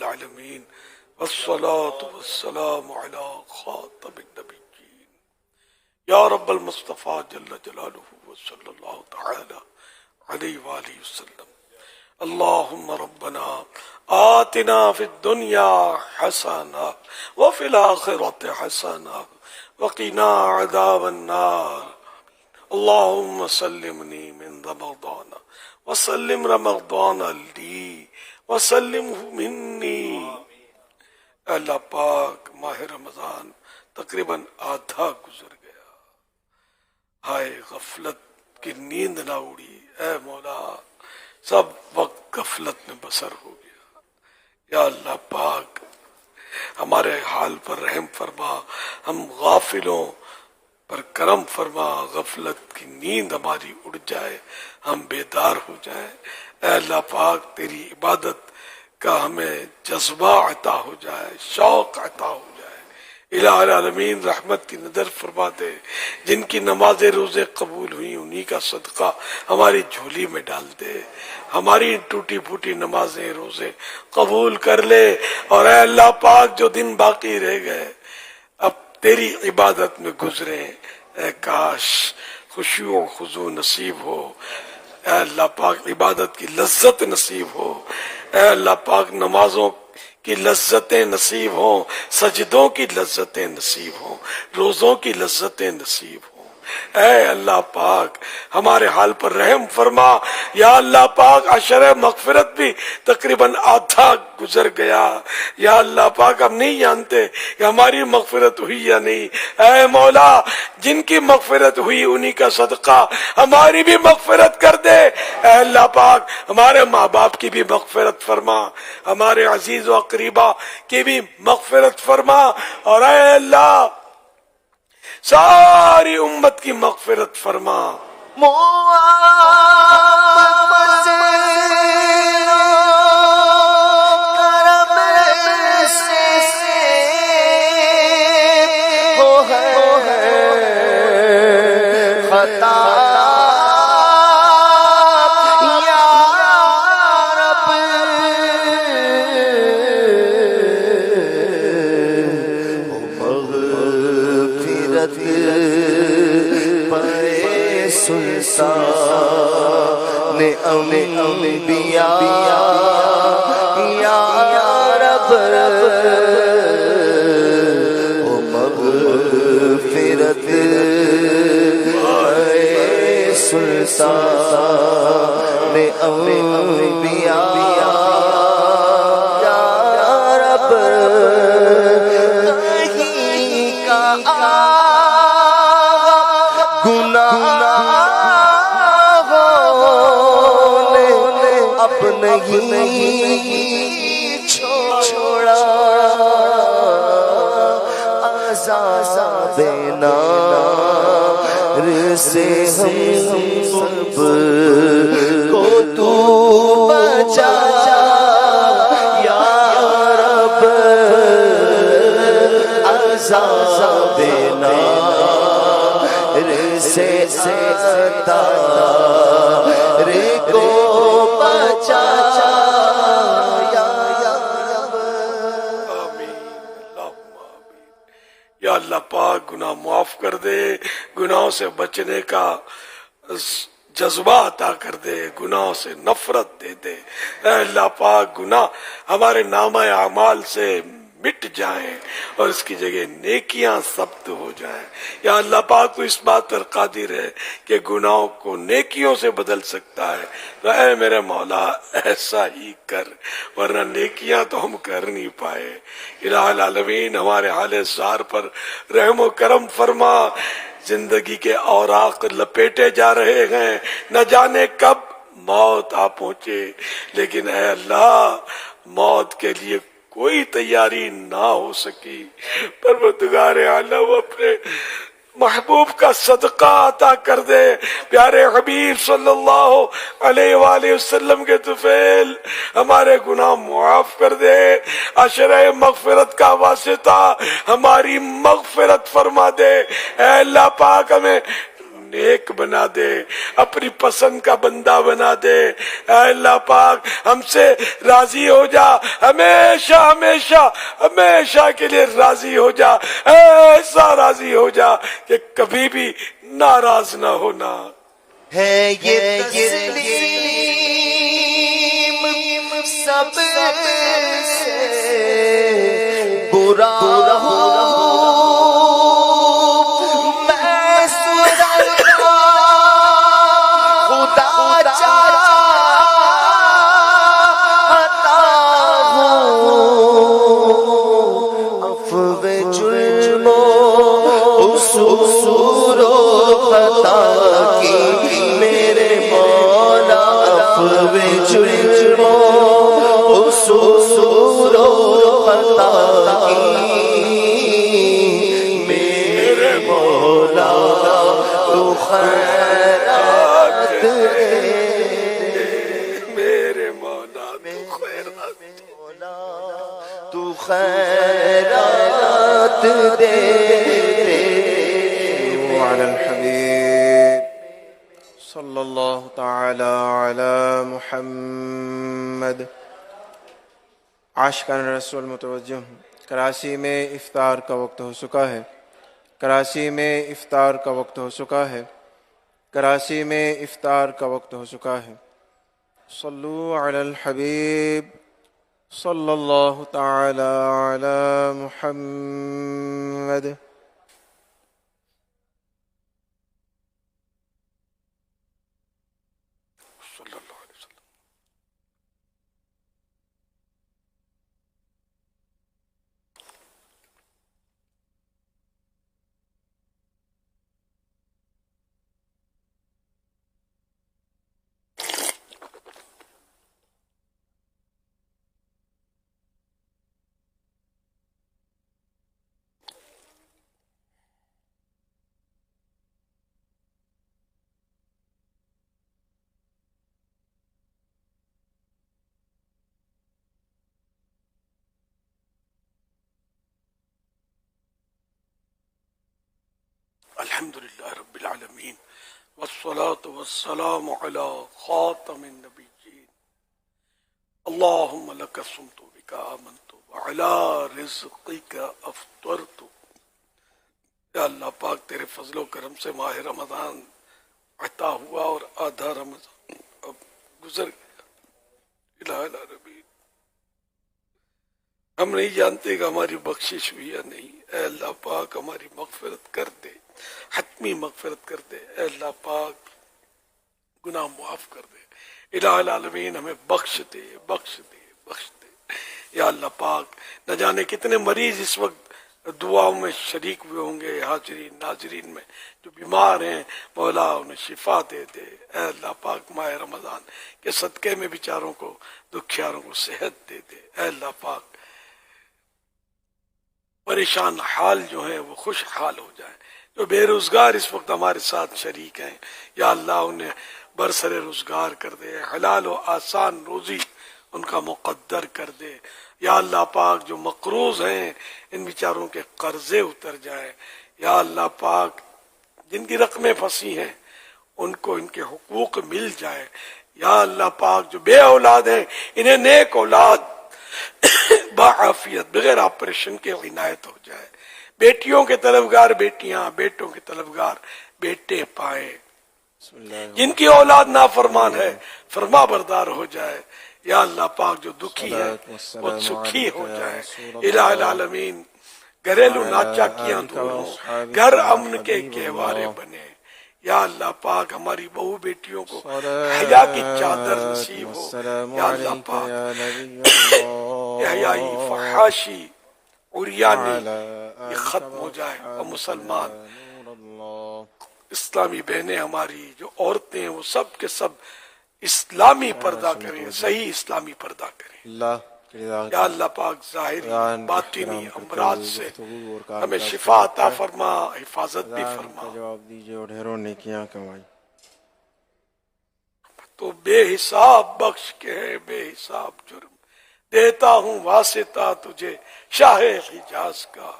العالمین والصلاة والسلام علی خاتم النبیین یا رب المصطفیٰ جل جلالہ وصلی اللہ تعالی علیہ وآلہ وسلم. اللہم ربنا آتنا فی الدنیا حسنہ وفی الآخرۃ حسنہ وقنا عذاب النار. اللہم سلمنی من رمضان وسلم رمضان لی وسلمہ منی. اللہ پاک ماہ رمضان تقریباً آدھا گزر گیا، ہائے غفلت کی نیند نہ اڑی. اے مولا سب وقت غفلت میں بسر ہو گیا. یا اللہ پاک ہمارے حال پر رحم فرما، ہم غافلوں پر کرم فرما، غفلت کی نیند ہماری اڑ جائے، ہم بیدار ہو جائیں. اے اللہ پاک تیری عبادت کا ہمیں جذبہ عطا ہو جائے، شوق عطا ہو جائے. الہ العالمین رحمت کی نظر فرما دے. جن کی نمازیں روزے قبول ہوئی انہی کا صدقہ ہماری جھولی میں ڈال دے. ہماری ٹوٹی پھوٹی نمازیں روزے قبول کر لے. اور اے اللہ پاک جو دن باقی رہ گئے اب تیری عبادت میں گزرے. اے کاش خشوع و خضوع نصیب ہو. اے اللہ پاک عبادت کی لذت نصیب ہو. اے اللہ پاک نمازوں کی لذتیں نصیب ہوں، سجدوں کی لذتیں نصیب ہوں، روزوں کی لذتیں نصیب ہوں. اے اللہ پاک ہمارے حال پر رحم فرما. یا اللہ پاک عشر مغفرت بھی تقریباً آدھا گزر گیا. یا اللہ پاک ہم نہیں جانتے کہ ہماری مغفرت ہوئی یا نہیں. اے مولا جن کی مغفرت ہوئی انہی کا صدقہ ہماری بھی مغفرت کر دے. اے اللہ پاک ہمارے ماں باپ کی بھی مغفرت فرما، ہمارے عزیز و اقریبا کی بھی مغفرت فرما. اور اے اللہ ساری امت کی مغفرت فرما. انبیاء یا رب او مغفرت اے سلطان انبیاء یا رب کہیں کا نہیں چھوڑا عذاب نار سے ہم سب کو تو بچا. یا رب عذاب نار سے ستار کو بچا. یا اللہ پاک گناہ معاف کر دے، گناہوں سے بچنے کا جذبہ عطا کر دے، گناہوں سے نفرت دے دے. اے اللہ پاک گناہ ہمارے نامہ اعمال سے مٹ جائیں اور اس کی جگہ نیکیاں ثبت ہو جائیں. یا اللہ پاک تو اس بات پر قادر ہے کہ گناہوں کو نیکیوں سے بدل سکتا ہے. تو اے میرے مولا ایسا ہی کر، ورنہ نیکیاں تو ہم کر نہیں پائے. الہ العالمین ہمارے حال زار پر رحم و کرم فرما. زندگی کے اوراق لپیٹے جا رہے ہیں، نہ جانے کب موت آ پہنچے. لیکن اے اللہ موت کے لیے کوئی تیاری نہ ہو سکی. پروردگار عالم اپنے محبوب کا صدقہ عطا کر دے. پیارے حبیب صلی اللہ علیہ وآلہ وسلم کے طفیل ہمارے گناہ معاف کر دے. عشرہ مغفرت کا واسطہ ہماری مغفرت فرما دے. اے اللہ پاک ہمیں نیک بنا دے، اپنی پسند کا بندہ بنا دے۔ اے اللہ پاک ہم سے راضی ہو جا، ہمیشہ ہمیشہ ہمیشہ کے لیے راضی ہو جا، ایسا راضی ہو جا کہ کبھی بھی ناراض نہ ہونا۔ ہے یہ تسلیم سب سے برا ہو میں سدرتا خدا چاہتا ہوں، عفو جرم و قصور و خطا کی میرے مولا، عفو جرم و قصور و خطا کی میرے مولا، تو خیرات دے، میرے مولا تو خیرات مولا تو خیرات دے۔ وعلى الحبيب صلی اللہ تعالی علی محمد۔ عاشقان رسول متوجہ ہوں، کراچی میں افطار کا وقت ہو چکا ہے، کراچی میں افطار کا وقت ہو چکا ہے، کراچی میں افطار کا وقت ہو چکا ہے۔ صلو علی الحبیب صلی اللہ تعالی علی محمد۔ صلی اللہ علیہ وسلم۔ الحمد للہ رب العالمین والصلاة والسلام علی خاتم النبیین۔ اللہم لک صمت بک آمنت وعلی رزقک افطرت۔ یا اللہ پاک تیرے فضل و کرم سے ماہ رمضان عطا ہوا اور آدھا رمضان اب گزر گیا۔ الہ العالمین ہم نہیں جانتے کہ ہماری بخشش ہوئی یا نہیں، اے اللہ پاک ہماری مغفرت کر دے، حتمی مغفرت کر دے۔ اے اللہ پاک گناہ معاف کر دے، الہ العالمین ہمیں بخش دے بخش دے بخش دے۔ یا اللہ پاک نہ جانے کتنے مریض اس وقت دعاؤں میں شریک ہوئے ہوں گے، حاضرین ناظرین میں جو بیمار ہیں، مولا انہیں شفا دے دے۔ اے اللہ پاک ماہ رمضان کے صدقے میں بیچاروں کو، دکھیاروں کو صحت دے دے۔ اے اللہ پاک پریشان حال جو ہیں وہ خوش حال ہو جائیں، جو بے روزگار اس وقت ہمارے ساتھ شریک ہیں، یا اللہ انہیں برسر روزگار کر دے، حلال و آسان روزی ان کا مقدر کر دے۔ یا اللہ پاک جو مقروض ہیں ان بیچاروں کے قرضے اتر جائیں۔ یا اللہ پاک جن کی رقمیں پھنسی ہیں ان کو ان کے حقوق مل جائے۔ یا اللہ پاک جو بے اولاد ہیں انہیں نیک اولاد بعافیت بغیر آپریشن کے عنایت ہو جائے۔ بیٹیوں کے طلبگار بیٹیاں، بیٹوں کے طلبگار بیٹے پائیں۔ جن کی اولاد نافرمان ہے فرما بردار ہو جائے۔ یا اللہ پاک جو دکھی ہے وہ سکھی ہو جائے۔ الہ العالمین گھریلو ناچاکیاں دور ہوں، گھر امن کے گہوارے بنے۔ یا اللہ پاک ہماری بہو بیٹیوں کو حیا کی چادر نصیب ہو۔ یا اللہ پاک حیائی فحاشی عریانی یہ ختم ہو جائے، اور مسلمان اسلامی بہنیں ہماری جو عورتیں ہیں وہ سب کے سب اسلامی پردہ کریں، صحیح اسلامی پردہ کریں۔ یا اللہ پاک ظاہری باطنی امراض سے ہمیں شفا عطا فرما، حفاظت بھی فرما۔ جواب دیجئے اور ڈھیروں نیکیاں کمائی۔ تو بے حساب بخش کے ہے بے حساب جرم، دیتا ہوں واسطہ تجھے شاہ حجاز کا۔